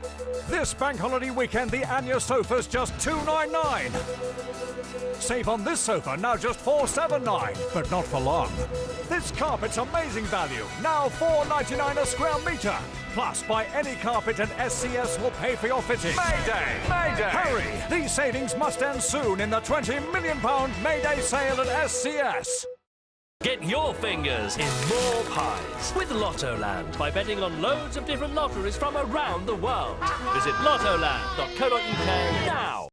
K: This bank holiday weekend, the Anya sofa's just $299. Save on this sofa, now just $479, but not for long. This carpet's amazing value, now $4.99 a square metre. Plus, buy any carpet and SCS will pay for your fitting. Mayday! Mayday! Hurry! These savings must end soon in the £20 million Mayday sale at SCS.
Q: Get your fingers in more pies with Lottoland by betting on loads of different lotteries from around the world. Visit lottoland.co.uk now.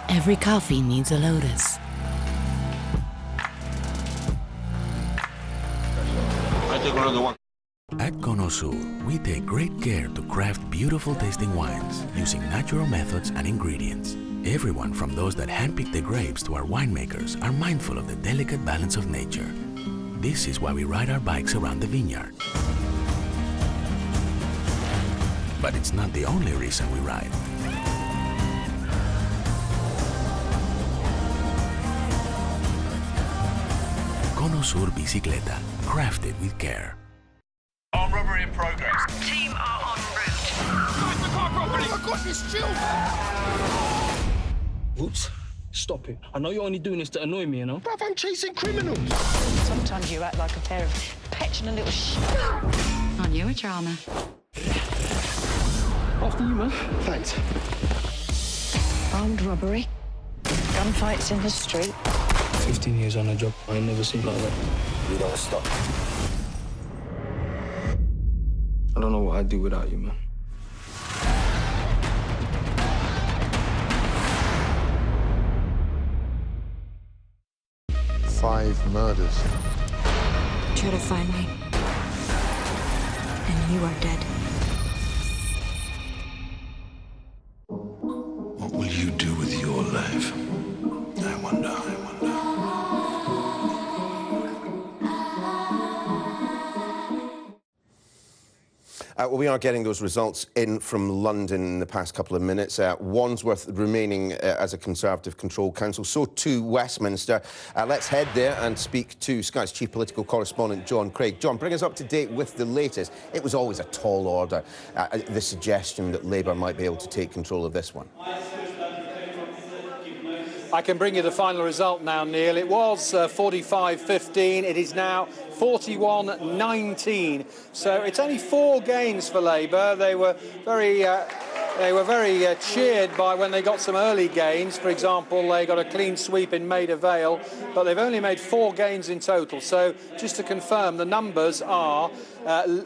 R: Every coffee needs a Lotus.
S: I take another one.
I: At Conosur, we take great care to craft beautiful tasting wines using natural methods and ingredients. Everyone from those that handpick the grapes to our winemakers are mindful of the delicate balance of nature. This is why we ride our bikes around the vineyard. But it's not the only reason we ride. Conosur Bicicleta, crafted with care.
S: Armed robbery in progress.
T: Team are en route.
S: Where's the car properly?
T: I've got this chill.
U: Whoops. Stop it. I know you're only doing this to annoy me, you know?
S: Bruv, I'm chasing criminals.
T: Sometimes you act like a pair of petulant little
L: Aren't you a charmer?
U: After you, man.
S: Thanks.
T: armed robbery, gunfights in the street.
U: 15 years on the job. I ain't never seen like that.
S: We don't stop.
U: I don't know what I'd do without you, man.
S: Five murders.
L: Try to find me, and you are dead.
S: What will you do with your life? I wonder.
A: Well, we are getting those results in from London in the past couple of minutes. Wandsworth remaining as a Conservative-controlled council, so too Westminster. Let's head there and speak to Sky's chief political correspondent, John Craig. John, bring us up to date with the latest. It was always a tall order, the suggestion that Labour might be able to take control of this one.
D: I can bring you the final result now, Neil. It was 45-15. It is now 41-19. So it's only 4 gains for Labour. They were very cheered by when they got some early gains. For example, they got a clean sweep in Maida Vale, but they've only made 4 gains in total. So just to confirm, the numbers are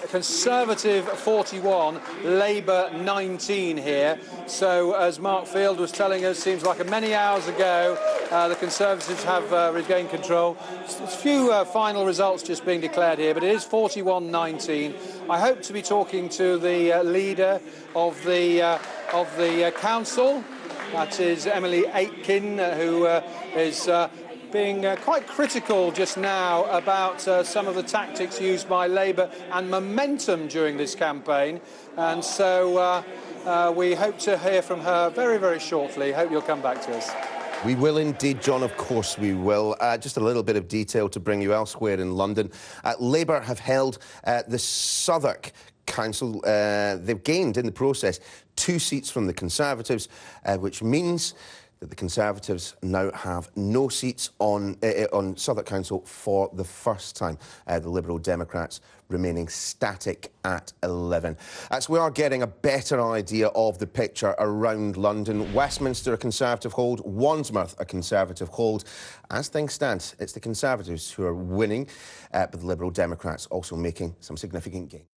D: Conservative 41, Labour 19 here. So as Mark Field was telling us, seems like many hours ago, the Conservatives have regained control. A few final results just being declared here, but it is 41-19. I hope to be talking to the leader of the council. That is Emily Aitken, who is being quite critical just now about some of the tactics used by Labour and momentum during this campaign. And so we hope to hear from her very, very shortly. Hope you'll come back to us.
A: We will indeed, John, of course we will. Just a little bit of detail to bring you elsewhere in London. Labour have held the Southwark Council. They've gained in the process 2 seats from the Conservatives, which means that the Conservatives now have no seats on Southwark Council for the first time. The Liberal Democrats remaining static at 11. So we are getting a better idea of the picture around London. Westminster a Conservative hold, Wandsworth a Conservative hold. As things stand, it's the Conservatives who are winning, but the Liberal Democrats also making some significant gains.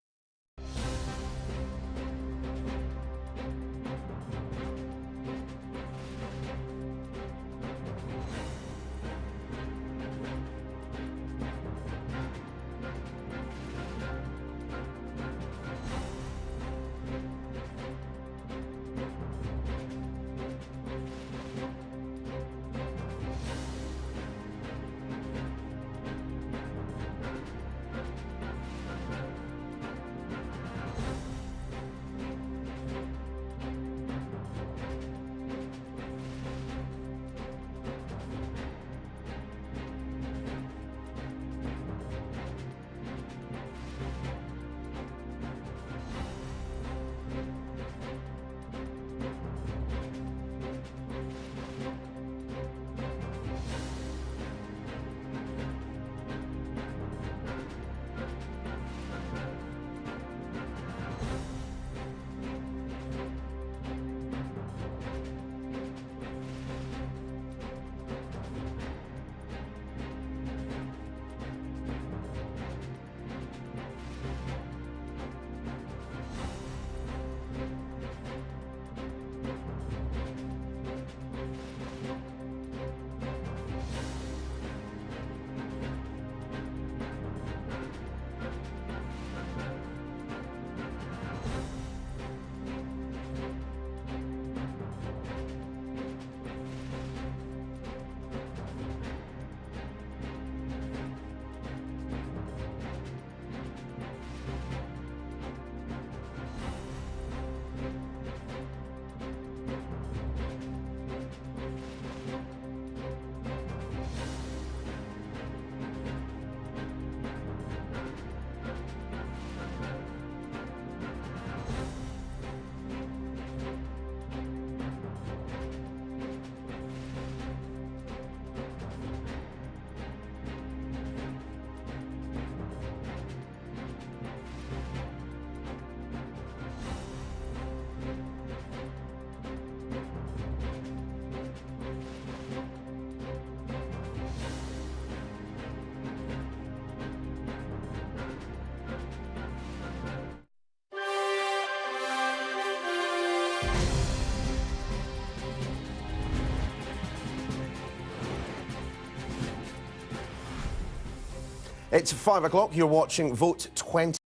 A: It's 5 o'clock. You're watching Vote 20.